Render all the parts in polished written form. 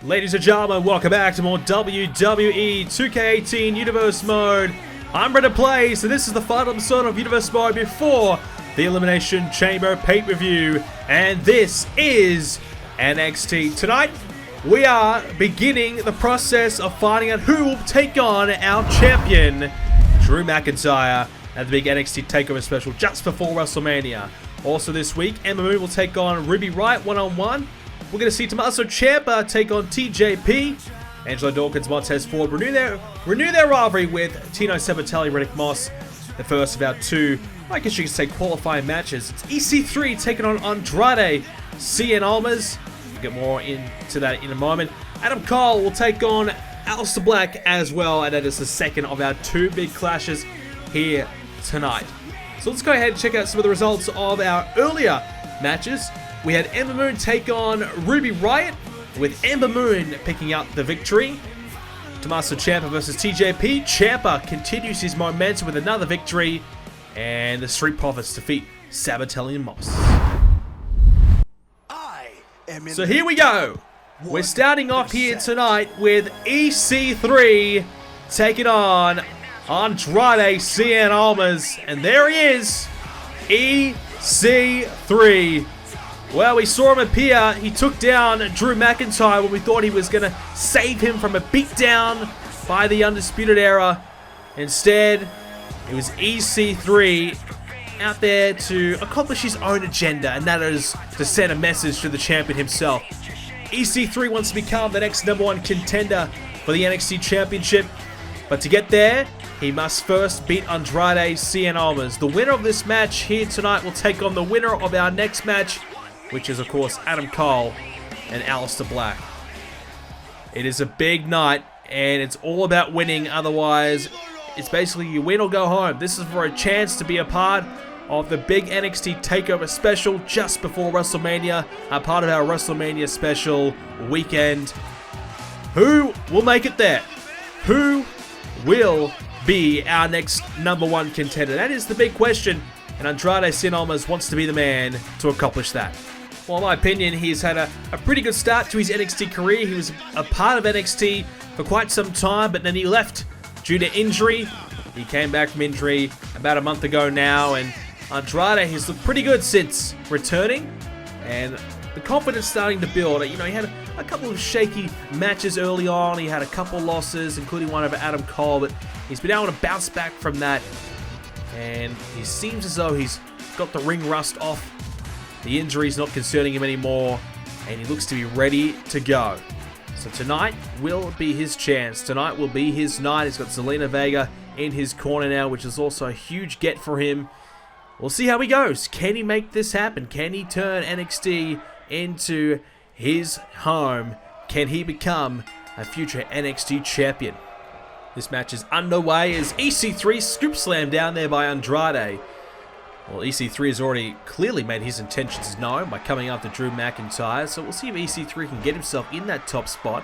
Ladies and gentlemen, welcome back to more WWE 2k18 Universe Mode. I'm BrendenPlayz, and this is the final episode of Universe Mode before the Elimination Chamber pay-per-view. And this is NXT. Tonight, we are beginning the process of finding out who will take on our champion, Drew McIntyre, at the big NXT TakeOver special just before WrestleMania. Also this week, Ember Moon will take on Ruby Riott one-on-one. We're going to see Tommaso Ciampa take on TJP. Angelo Dawkins, Montez Ford renew their rivalry with Tino Sabatelli, Riddick Moss. The first of our two, I guess you could say, qualifying matches. It's EC3 taking on Andrade, Cien, Almas. We'll get more into that in a moment. Adam Cole will take on Aleister Black as well, and that is the second of our two big clashes here tonight. So let's go ahead and check out some of the results of our earlier matches. We had Ember Moon take on Ruby Riott, with Ember Moon picking up the victory. Tommaso Ciampa versus TJP. Ciampa continues his momentum with another victory. And the Street Profits defeat Sabatelli and Moss. So here we go. We're starting off here tonight with EC3 taking on Andrade, Cien, Almas. And there he is, EC3. Well, we saw him appear. He took down Drew McIntyre when we thought he was going to save him from a beatdown by the Undisputed Era. Instead, it was EC3 out there to accomplish his own agenda, and that is to send a message to the champion himself. EC3 wants to become the next #1 contender for the NXT Championship, but to get there, he must first beat Andrade, Cien, Almas. The winner of this match here tonight will take on the winner of our next match, which is, of course, Adam Cole and Aleister Black. It is a big night, and it's all about winning. Otherwise, it's basically you win or go home. This is for a chance to be a part of the big NXT TakeOver special just before WrestleMania, a part of our WrestleMania special weekend. Who will make it there? Who will be our next #1 contender? That is the big question, and Andrade Cien Almas wants to be the man to accomplish that. Well, in my opinion, he's had a pretty good start to his NXT career. He was a part of NXT for quite some time, but then he left due to injury. He came back from injury about a month ago now, and Andrade has looked pretty good since returning, and the confidence starting to build. You know, he had a couple of shaky matches early on. He had a couple losses, including one over Adam Cole, but he's been able to bounce back from that, and he seems as though he's got the ring rust off. The injury's not concerning him anymore, and he looks to be ready to go. So tonight will be his chance. Tonight will be his night. He's got Zelina Vega in his corner now, which is also a huge get for him. We'll see how he goes. Can he make this happen? Can he turn NXT into his home? Can he become a future NXT champion? This match is underway as EC3 scoop slam down there by Andrade. Well, EC3 has already clearly made his intentions known by coming after Drew McIntyre, so we'll see if EC3 can get himself in that top spot.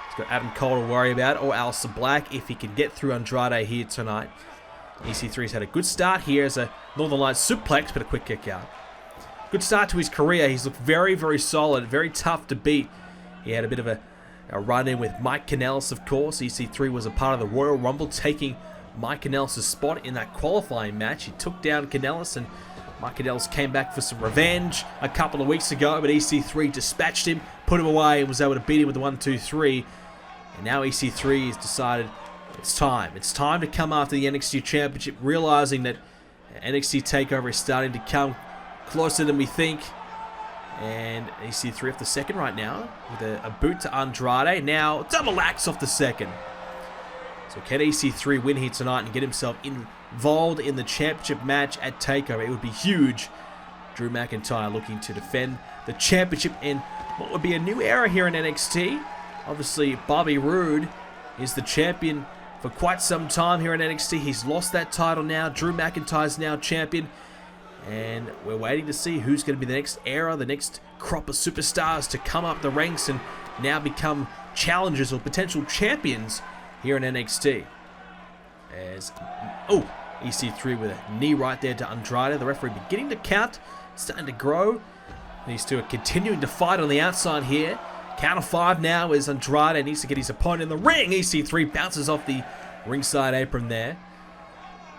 He's got Adam Cole to worry about, or Aleister Black if he can get through Andrade here tonight. EC3's had a good start here as a Northern Lights suplex, but a quick kick out. Good start to his career. He's looked very, very solid, very tough to beat. He had a bit of a run-in with Mike Kanellis, of course. EC3 was a part of the Royal Rumble, taking Mike Kanellis' spot in that qualifying match. He took down Kanellis, and Mike Kanellis came back for some revenge a couple of weeks ago, but EC3 dispatched him, put him away, and was able to beat him with the 1-2-3. And now EC3 has decided it's time. It's time to come after the NXT Championship, realizing that NXT TakeOver is starting to come closer than we think. And EC3 off the second right now with a boot to Andrade. Now double axe off the second. So can EC3 win here tonight and get himself involved in the championship match at TakeOver? It would be huge. Drew McIntyre looking to defend the championship in what would be a new era here in NXT. Obviously, Bobby Roode is the champion for quite some time here in NXT. He's lost that title now. Drew McIntyre's now champion. And we're waiting to see who's going to be the next era, the next crop of superstars to come up the ranks and now become challengers or potential champions here in NXT. As EC3 with a knee right there to Andrade. The referee beginning to count, starting to grow. These two are continuing to fight on the outside here. Count of 5 now as Andrade needs to get his opponent in the ring. EC3 bounces off the ringside apron there.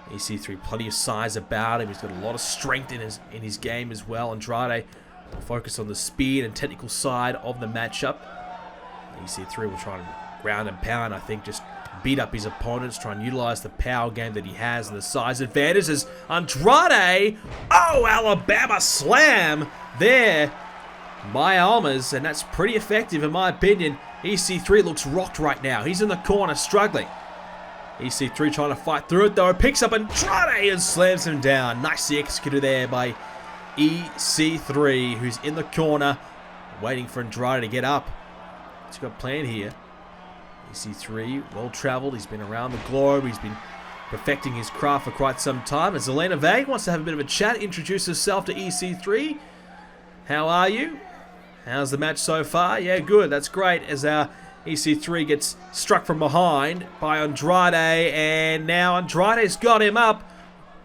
EC3, plenty of size about him. He's got a lot of strength in his game as well. Andrade will focus on the speed and technical side of the matchup. EC3 will try to ground and pound, I think, just beat up his opponents, try and utilize the power game that he has and the size advantage as Andrade, oh, Alabama slam there by Almas, and that's pretty effective in my opinion. EC3 looks rocked right now. He's in the corner struggling. EC3 trying to fight through it though, picks up Andrade and slams him down. Nicely executed there by EC3, who's in the corner waiting for Andrade to get up. He's got a plan here. EC3, well traveled, he's been around the globe, he's been perfecting his craft for quite some time. As Zelina Vega wants to have a bit of a chat, introduce herself to EC3. How are you? How's the match so far? Yeah, good, that's great. As our EC3 gets struck from behind by Andrade, and now Andrade's got him up,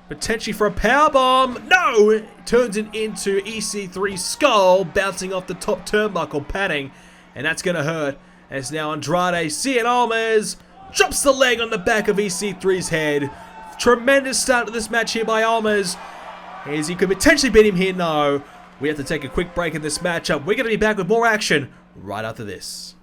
potentially for a powerbomb. No! It turns it into EC3's skull, bouncing off the top turnbuckle padding, and that's going to hurt. As now Andrade, Cien Almas, drops the leg on the back of EC3's head. Tremendous start to this match here by Almas. As he could potentially beat him here, no. We have to take a quick break in this matchup. We're going to be back with more action right after this.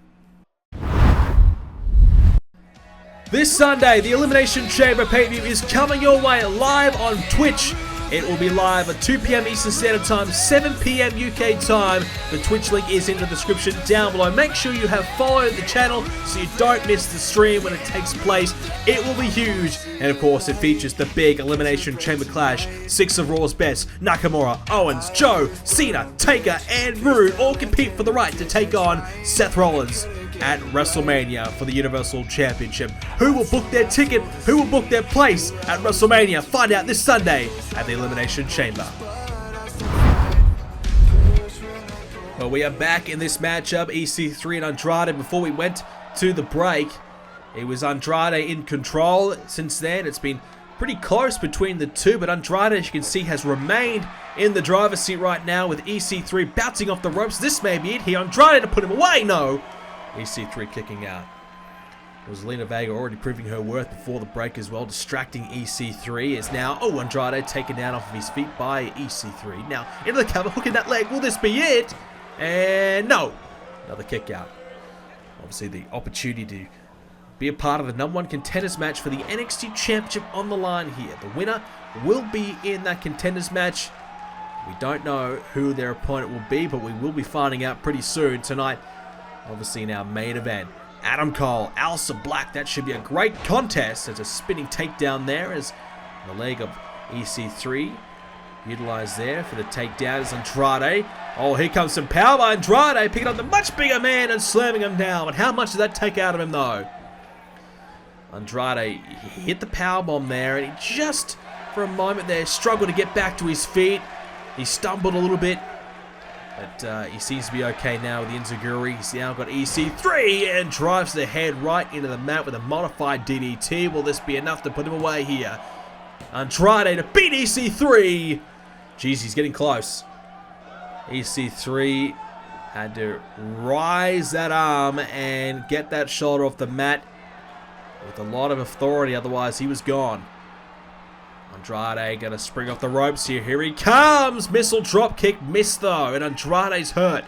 This Sunday, the Elimination Chamber pay-per-view is coming your way live on Twitch. It will be live at 2 PM Eastern Standard Time, 7 PM UK time. The Twitch link is in the description down below. Make sure you have followed the channel so you don't miss the stream when it takes place. It will be huge. And of course, it features the big Elimination Chamber clash. 6 of Raw's best, Nakamura, Owens, Joe, Cena, Taker, and Rude all compete for the right to take on Seth Rollins at WrestleMania for the Universal Championship. Who will book their ticket? Who will book their place at WrestleMania? Find out this Sunday at the Elimination Chamber. Well, we are back in this matchup, EC3 and Andrade. Before we went to the break, it was Andrade in control. Since then, it's been pretty close between the two, but Andrade, as you can see, has remained in the driver's seat right now with EC3 bouncing off the ropes. This may be it here. Andrade to put him away. No. EC3 kicking out. It was Zelina Vega already proving her worth before the break as well, distracting EC3. Is now, oh, Andrade taken down off of his feet by EC3. Now, into the cover, hooking that leg. Will this be it? And no. Another kick out. Obviously, the opportunity to be a part of the #1 contenders match for the NXT Championship on the line here. The winner will be in that contenders match. We don't know who their opponent will be, but we will be finding out pretty soon tonight. Obviously in our main event, Adam Cole, Aleister Black. That should be a great contest. There's a spinning takedown there as the leg of EC3 utilized there for the takedown is Andrade. Oh, here comes some power by Andrade, picking up the much bigger man and slamming him down. But how much did that take out of him though? Andrade hit the powerbomb there, and he just, for a moment there, struggled to get back to his feet. He stumbled a little bit. But he seems to be okay now with the enziguri. He's now got EC3 and drives the head right into the mat with a modified DDT. Will this be enough to put him away here? Andrade to beat EC3. Jeez, he's getting close. EC3 had to rise that arm and get that shoulder off the mat with a lot of authority. Otherwise, he was gone. Andrade gonna spring off the ropes here. Here he comes! Missile drop kick missed though, and Andrade's hurt.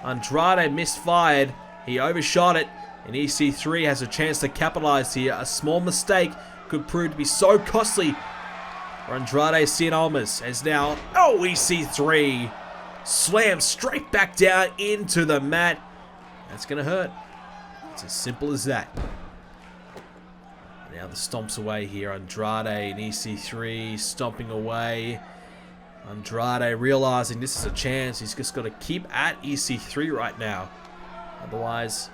Andrade misfired. He overshot it, and EC3 has a chance to capitalize here. A small mistake could prove to be so costly for Andrade Cien Almas. As now, oh, EC3 slams straight back down into the mat. That's gonna hurt. It's as simple as that. Now the stomps away here. Andrade and EC3 stomping away. Andrade realizing this is a chance. He's just got to keep at EC3 right now. Otherwise,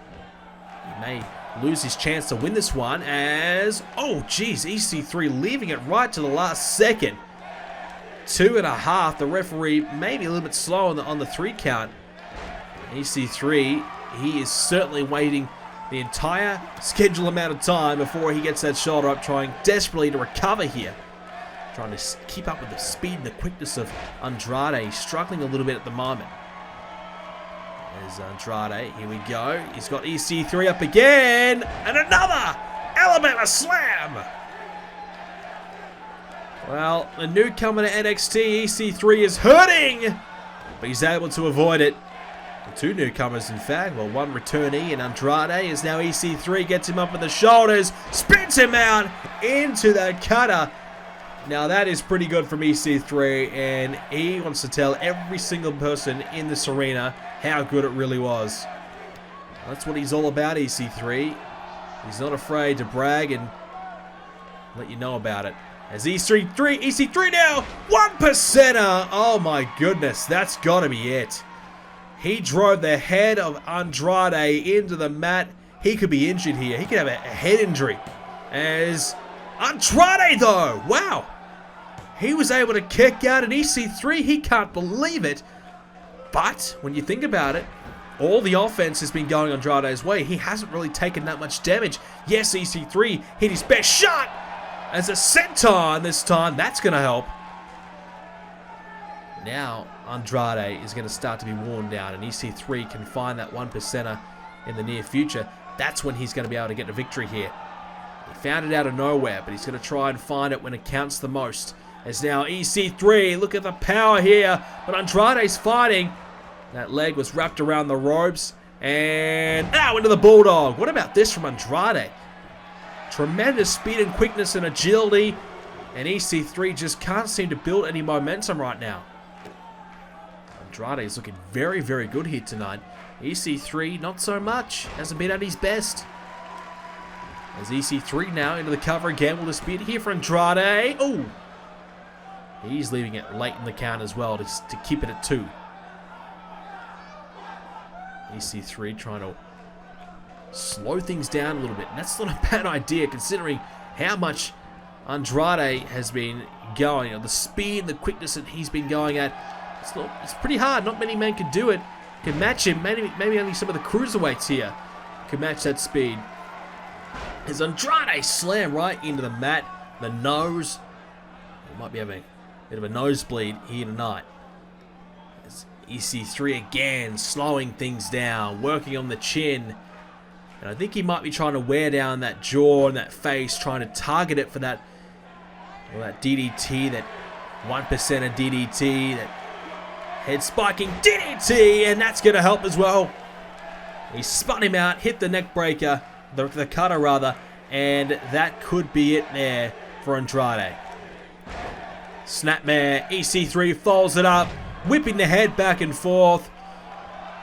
he may lose his chance to win this one as, oh geez, EC3 leaving it right to the last second. 2.5. The referee maybe a little bit slow on the 3 count. EC3, he is certainly waiting the entire scheduled amount of time before he gets that shoulder up, trying desperately to recover here. Trying to keep up with the speed and the quickness of Andrade. He's struggling a little bit at the moment. There's Andrade. Here we go. He's got EC3 up again. And another Alabama slam. Well, the newcomer to NXT, EC3, is hurting. But he's able to avoid it. The two newcomers, in fact. Well, one returnee and Andrade is now EC3. Gets him up with the shoulders. Spins him out into that cutter. Now that is pretty good from EC3, and he wants to tell every single person in this arena how good it really was. That's what he's all about, EC3. He's not afraid to brag and let you know about it. As EC3 now, 1%er! Oh my goodness, that's gotta be it. He drove the head of Andrade into the mat. He could be injured here. He could have a head injury. As Andrade though, wow. He was able to kick out an EC3. He can't believe it. But when you think about it, all the offense has been going Andrade's way. He hasn't really taken that much damage. Yes, EC3 hit his best shot as a senton this time. That's going to help. Now Andrade is going to start to be worn down, and EC3 can find that 1%er in the near future. That's when he's going to be able to get a victory here. He found it out of nowhere, but he's going to try and find it when it counts the most. As now EC3, look at the power here, but Andrade's fighting. That leg was wrapped around the ropes, and out into the Bulldog. What about this from Andrade? Tremendous speed and quickness and agility, and EC3 just can't seem to build any momentum right now. Andrade is looking very, very good here tonight. EC3, not so much. Hasn't been at his best. As EC3 now into the cover again with a speed here for Andrade. Oh! He's leaving it late in the count as well to keep it at 2. EC3 trying to slow things down a little bit. And that's not a bad idea considering how much Andrade has been going. The speed and the quickness that he's been going at. It's pretty hard. Not many men can do it. Can match him. Maybe only some of the cruiserweights here can match that speed. As Andrade slam right into the mat. The nose. He might be having a bit of a nosebleed here tonight. As EC3 again slowing things down. Working on the chin. And I think he might be trying to wear down that jaw and that face. Trying to target it for that, well, that DDT. That 1%er DDT. That head spiking DDT. And that's going to help as well. He spun him out. Hit the neck breaker. The cutter rather, and that could be it there for Andrade. Snapmare, EC3 folds it up, whipping the head back and forth.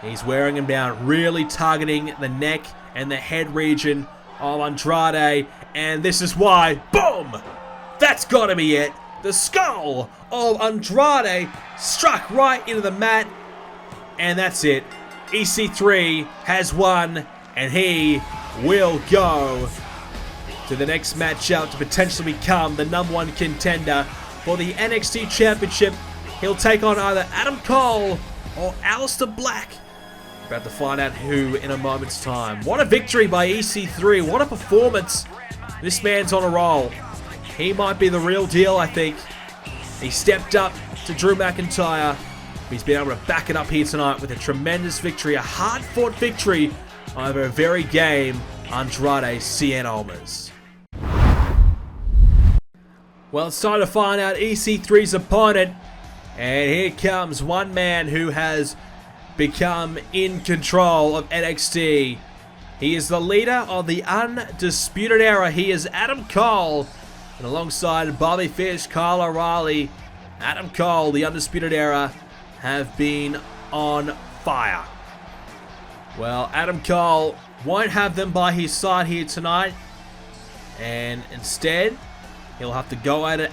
He's wearing him down, really targeting the neck and the head region of Andrade, and this is why, boom! That's gotta be it. The skull of Andrade struck right into the mat, and that's it. EC3 has won, and he will go to the next matchup to potentially become the #1 contender for the NXT Championship. He'll take on either Adam Cole or Aleister Black. About to find out who in a moment's time. What a victory by EC3. What a performance. This man's on a roll. He might be the real deal, I think. He stepped up to Drew McIntyre. He's been able to back it up here tonight with a tremendous victory. A hard-fought victory over a very game Andrade Cien Almas. Well, it's time to find out EC3's opponent. And here comes one man who has become in control of NXT. He is the leader of the Undisputed Era. He is Adam Cole. And alongside Bobby Fish, Kyle O'Reilly, Adam Cole, the Undisputed Era, have been on fire. Well, Adam Cole won't have them by his side here tonight, and instead he'll have to go at it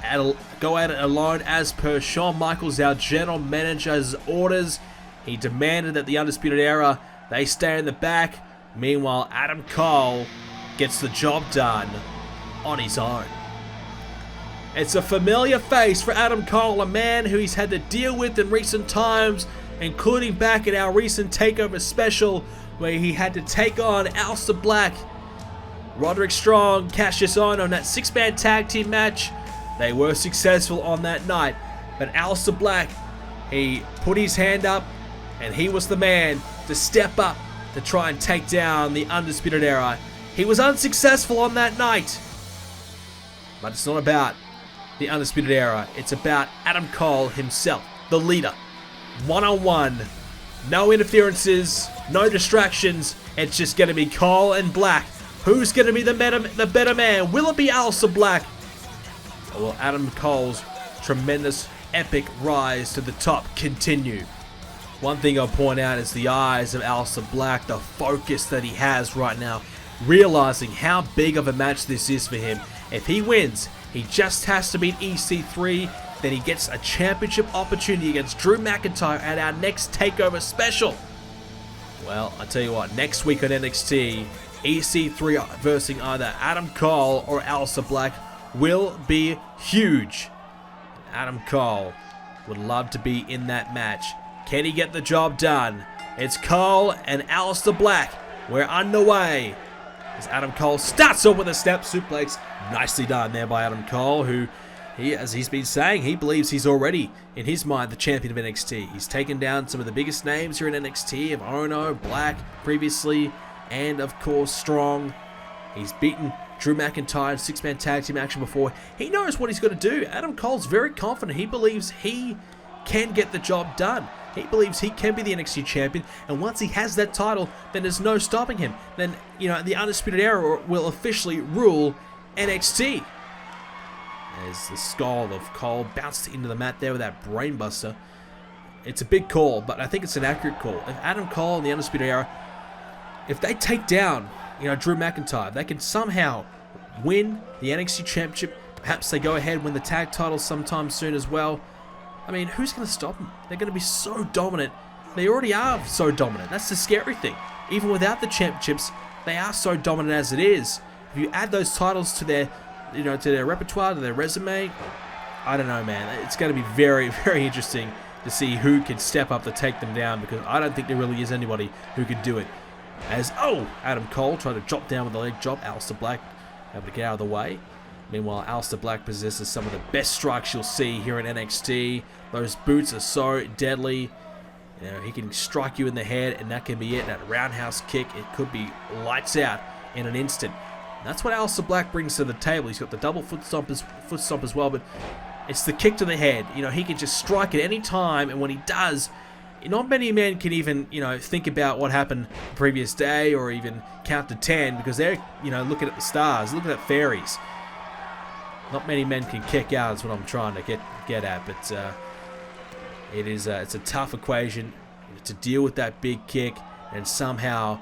alone as per Shawn Michaels, our general manager's orders. He demanded that the Undisputed Era, they stay in the back. Meanwhile, Adam Cole gets the job done on his own. It's a familiar face for Adam Cole, a man who he's had to deal with in recent times including back at our recent TakeOver special where he had to take on Aleister Black. Roderick Strong cashed this on that 6-man tag team match. They were successful on that night, but Aleister Black, he put his hand up and he was the man to step up to try and take down the Undisputed Era. He was unsuccessful on that night, but it's not about the Undisputed Era. It's about Adam Cole himself, the leader. One-on-one, no interferences, no distractions. It's just going to be Cole and Black. Who's going to be the better man? Will it be Aleister Black? Or will Adam Cole's tremendous, epic rise to the top continue? One thing I'll point out is the eyes of Aleister Black, the focus that he has right now, realizing how big of a match this is for him. If he wins, he just has to beat EC3, then he gets a championship opportunity against Drew McIntyre at our next TakeOver special. Well, I tell you what, next week on NXT, EC3 versus either Adam Cole or Aleister Black will be huge. Adam Cole would love to be in that match. Can he get the job done? It's Cole and Aleister Black. We're underway. As Adam Cole starts off with a snap suplex. Nicely done there by Adam Cole, who, as he's been saying, he believes he's already, in his mind, the champion of NXT. He's taken down some of the biggest names here in NXT, of Ono, Black previously, and of course Strong. He's beaten Drew McIntyre in 6-man tag team action before. He knows what he's got to do. Adam Cole's very confident. He believes he can get the job done. He believes he can be the NXT champion, and once he has that title, then there's no stopping him. Then, you know, the Undisputed Era will officially rule NXT. As the skull of Cole bounced into the mat there with that brainbuster. It's a big call, but I think it's an accurate call. If Adam Cole and the Undisputed Era, if they take down, you know, Drew McIntyre, they can somehow win the NXT Championship. Perhaps they go ahead and win the tag titles sometime soon as well. I mean, who's going to stop them? They're going to be so dominant. They already are so dominant. That's the scary thing. Even without the championships, they are so dominant as it is. If you add those titles to their, you know, to their repertoire, to their resume, I don't know, man. It's going to be very, very interesting to see who can step up to take them down, because I don't think there really is anybody who can do it. As, Adam Cole tried to drop down with a leg drop. Aleister Black able to get out of the way. Meanwhile, Aleister Black possesses some of the best strikes you'll see here in NXT. Those boots are so deadly. You know, he can strike you in the head, and that can be it. That roundhouse kick, it could be lights out in an instant. And that's what Aleister Black brings to the table. He's got the double foot stomp as well, but it's the kick to the head. You know, he can just strike at any time, and when he does, not many men can even, you know, think about what happened the previous day or even count to 10, because they're, you know, looking at the stars, looking at fairies. Not many men can kick out is what I'm trying to get at, but it's a tough equation to deal with that big kick and somehow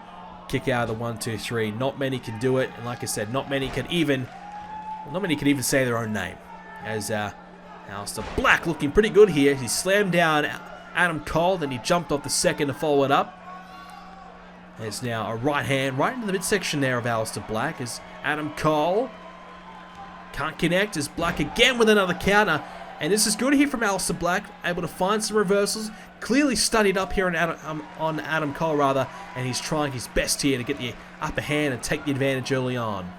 kick out of the 1, 2, 3. Not many can do it, and like I said, not many can even say their own name. As Aleister Black looking pretty good here. He slammed down Adam Cole, then he jumped off the second to follow it up. There's now a right hand right into the midsection there of Aleister Black as Adam Cole can't connect, as Black again with another counter. And this is good here from Aleister Black, able to find some reversals. Clearly studied up here on Adam Cole, rather, and he's trying his best here to get the upper hand and take the advantage early on.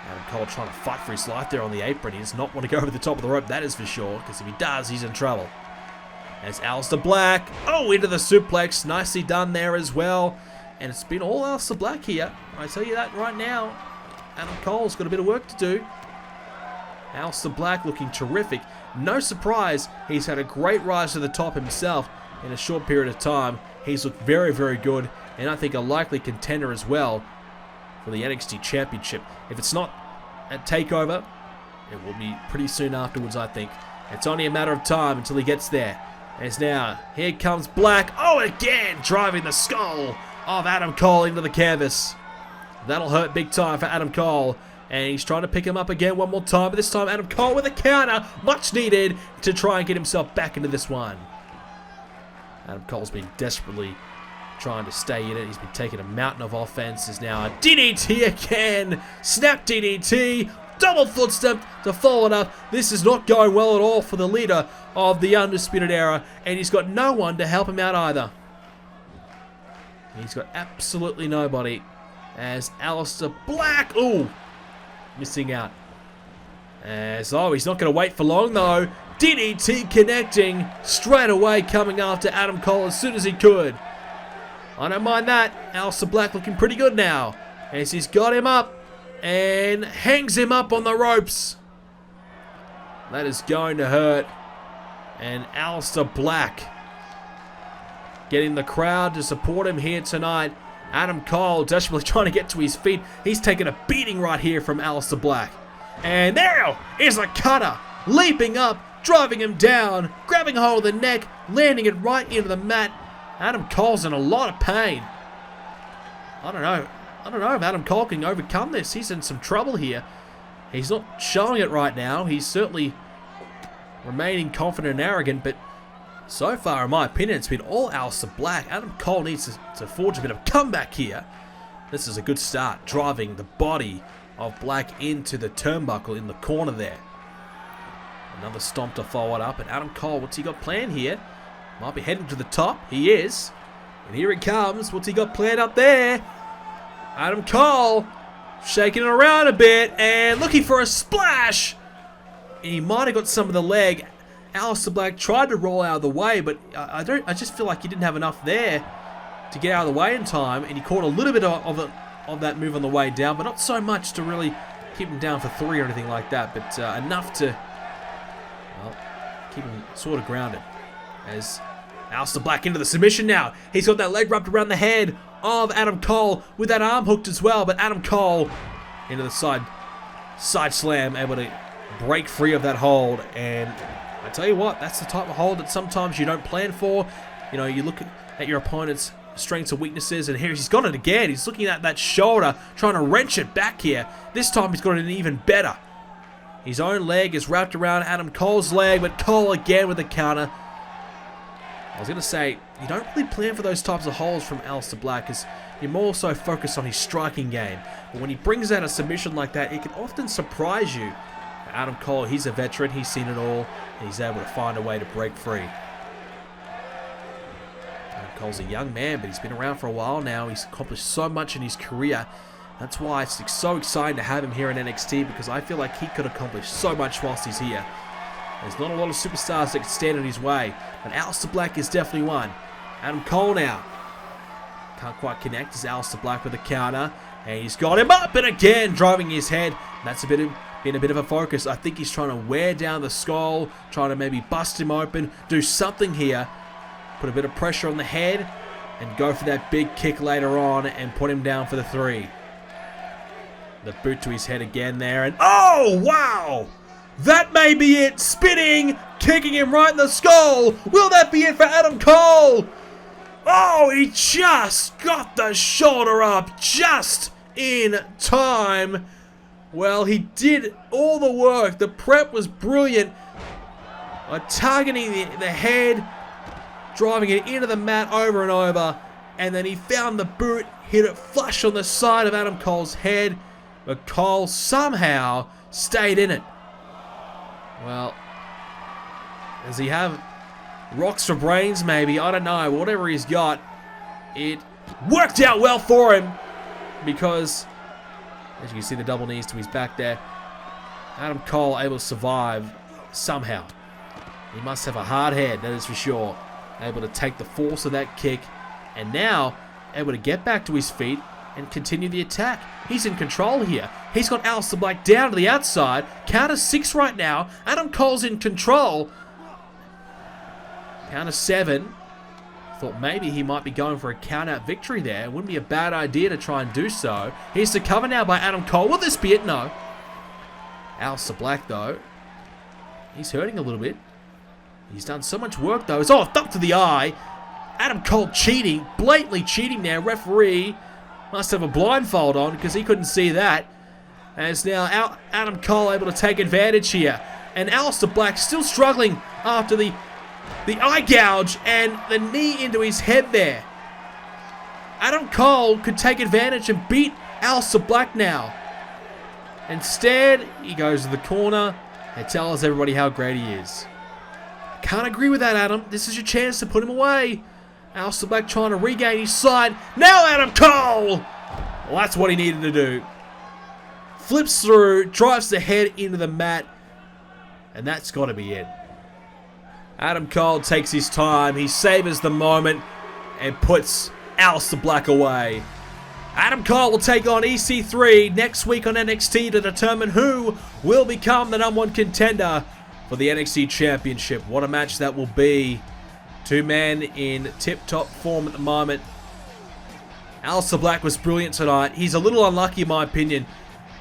Adam Cole trying to fight for his life there on the apron. He does not want to go over the top of the rope, that is for sure, because if he does, he's in trouble. As Aleister Black, into the suplex, nicely done there as well. And it's been all Aleister Black here, I tell you that right now. Adam Cole's got a bit of work to do. Aleister Black looking terrific. No surprise, he's had a great rise to the top himself in a short period of time. He's looked very, very good, and I think a likely contender as well for the NXT Championship. If it's not at TakeOver, it will be pretty soon afterwards, I think. It's only a matter of time until he gets there. As now, here comes Black. Again, driving the skull of Adam Cole into the canvas. That'll hurt big time for Adam Cole. And he's trying to pick him up again one more time. But this time, Adam Cole with a counter. Much needed to try and get himself back into this one. Adam Cole's been desperately trying to stay in it. He's been taking a mountain of offense. Is now a DDT again. Snap DDT. double footstep to follow it up. This is not going well at all for the leader of the Undisputed Era, and he's got no one to help him out either. He's got absolutely nobody as Aleister Black, ooh, missing out. As, oh, he's not going to wait for long though. DDT connecting straight away, coming after Adam Cole as soon as he could. I don't mind that. Aleister Black looking pretty good now as he's got him up and hangs him up on the ropes. That is going to hurt. And Aleister Black getting the crowd to support him here tonight. Adam Cole desperately trying to get to his feet. He's taking a beating right here from Aleister Black. And there is a cutter, leaping up, driving him down, grabbing hold of the neck, landing it right into the mat. Adam Cole's in a lot of pain. I don't know if Adam Cole can overcome this. He's in some trouble here. He's not showing it right now. He's certainly remaining confident and arrogant, but so far, in my opinion, it's been all Aleister Black. Adam Cole needs to forge a bit of a comeback here. This is a good start, driving the body of Black into the turnbuckle in the corner there. Another stomp to forward up, and Adam Cole, what's he got planned here? Might be heading to the top. He is. And here he comes. What's he got planned up there? Adam Cole shaking it around a bit and looking for a splash. And he might have got some of the leg. Aleister Black tried to roll out of the way, but I just feel like he didn't have enough there to get out of the way in time, and he caught a little bit of that move on the way down, but not so much to really keep him down for 3 or anything like that, but enough to, well, keep him sort of grounded. As Aleister Black into the submission now. He's got that leg wrapped around the head of Adam Cole with that arm hooked as well, but Adam Cole into the side slam, able to break free of that hold. And I tell you what, that's the type of hold that sometimes you don't plan for. You know, you look at your opponent's strengths and weaknesses, and here he's got it again. He's looking at that shoulder, trying to wrench it back here. This time he's got it even better. His own leg is wrapped around Adam Cole's leg, but Cole again with the counter. I was going to say, you don't really plan for those types of holds from Aleister Black, because you're more so focused on his striking game. But when he brings out a submission like that, it can often surprise you. Adam Cole, he's a veteran, he's seen it all, and he's able to find a way to break free. Adam Cole's a young man, but he's been around for a while now. He's accomplished so much in his career. That's why it's so exciting to have him here in NXT, because I feel like he could accomplish so much whilst he's here. There's not a lot of superstars that can stand in his way, but Aleister Black is definitely one. Adam Cole now. Can't quite connect as Aleister Black with a counter, and he's got him up, and again driving his head. That's been a bit of a focus. I think he's trying to wear down the skull, trying to maybe bust him open, do something here, put a bit of pressure on the head, and go for that big kick later on and put him down for the 3. The boot to his head again there, and oh, wow! That may be it. Spinning, kicking him right in the skull. Will that be it for Adam Cole? Oh, he just got the shoulder up just in time. Well, he did all the work. The prep was brilliant. Targeting the head, driving it into the mat over and over. And then he found the boot, hit it flush on the side of Adam Cole's head. But Cole somehow stayed in it. Well, does he have rocks for brains maybe? I don't know. Whatever he's got, it worked out well for him, because as you can see, the double knees to his back there. Adam Cole able to survive somehow. He must have a hard head, that is for sure. Able to take the force of that kick, and now able to get back to his feet and continue the attack. He's in control here. He's got Aleister Black down to the outside. Counter 6 right now. Adam Cole's in control. Counter 7. Thought maybe he might be going for a count-out victory there. It wouldn't be a bad idea to try and do so. Here's the cover now by Adam Cole. Will this be it? No. Aleister Black, though, he's hurting a little bit. He's done so much work, though. It's all thump to the eye. Adam Cole cheating. Blatantly cheating now. Referee must have a blindfold on, because he couldn't see that. As now Adam Cole able to take advantage here. And Aleister Black still struggling after the eye gouge and the knee into his head there. Adam Cole could take advantage and beat Aleister Black now. Instead, he goes to the corner and tells everybody how great he is. Can't agree with that, Adam. This is your chance to put him away. Aleister Black trying to regain his side. Now Adam Cole! Well, that's what he needed to do. Flips through, drives the head into the mat, and that's got to be it. Adam Cole takes his time, he savors the moment, and puts Aleister Black away. Adam Cole will take on EC3 next week on NXT to determine who will become the #1 contender for the NXT Championship. What a match that will be. Two men in tip-top form at the moment. Aleister Black was brilliant tonight. He's a little unlucky in my opinion.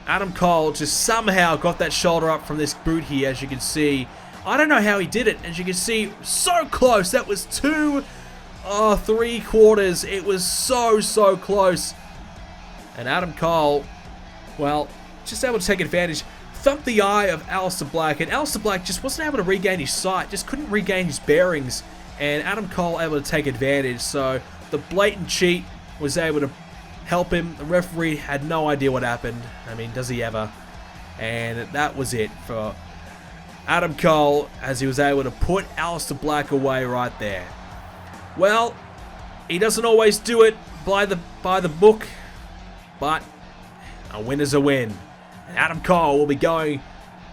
Adam Cole just somehow got that shoulder up from this boot here, as you can see. I don't know how he did it. As you can see, so close. That was 3/4. It was so close. And Adam Cole, well, just able to take advantage. Thumped the eye of Aleister Black. And Aleister Black just wasn't able to regain his sight. Just couldn't regain his bearings. And Adam Cole able to take advantage. So the blatant cheat was able to help him. The referee had no idea what happened. I mean, does he ever? And that was it for Adam Cole, as he was able to put Aleister Black away right there. Well, he doesn't always do it by the book, but a win is a win. And Adam Cole will be going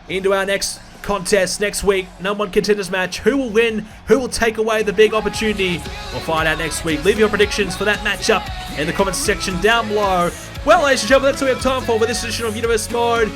into our next contest next week. #1 contenders match. Who will win? Who will take away the big opportunity? We'll find out next week. Leave your predictions for that matchup in the comments section down below. Well, ladies and gentlemen, that's all we have time for this edition of Universe Mode.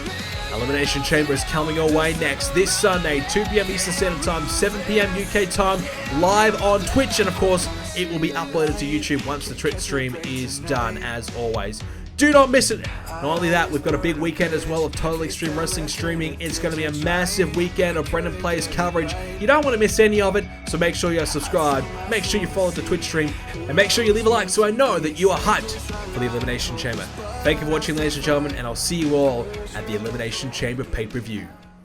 Elimination Chamber is coming your way next this Sunday, 2 PM Eastern Standard Time, 7 PM UK time, live on Twitch. And of course, it will be uploaded to YouTube once the Twitch stream is done, as always. Do not miss it. Not only that, we've got a big weekend as well of Total Extreme Wrestling streaming. It's going to be a massive weekend of BrendenPlayz coverage. You don't want to miss any of it, so make sure you're subscribed, make sure you follow the Twitch stream, and make sure you leave a like so I know that you are hyped for the Elimination Chamber. Thank you for watching, ladies and gentlemen, and I'll see you all at the Elimination Chamber pay-per-view.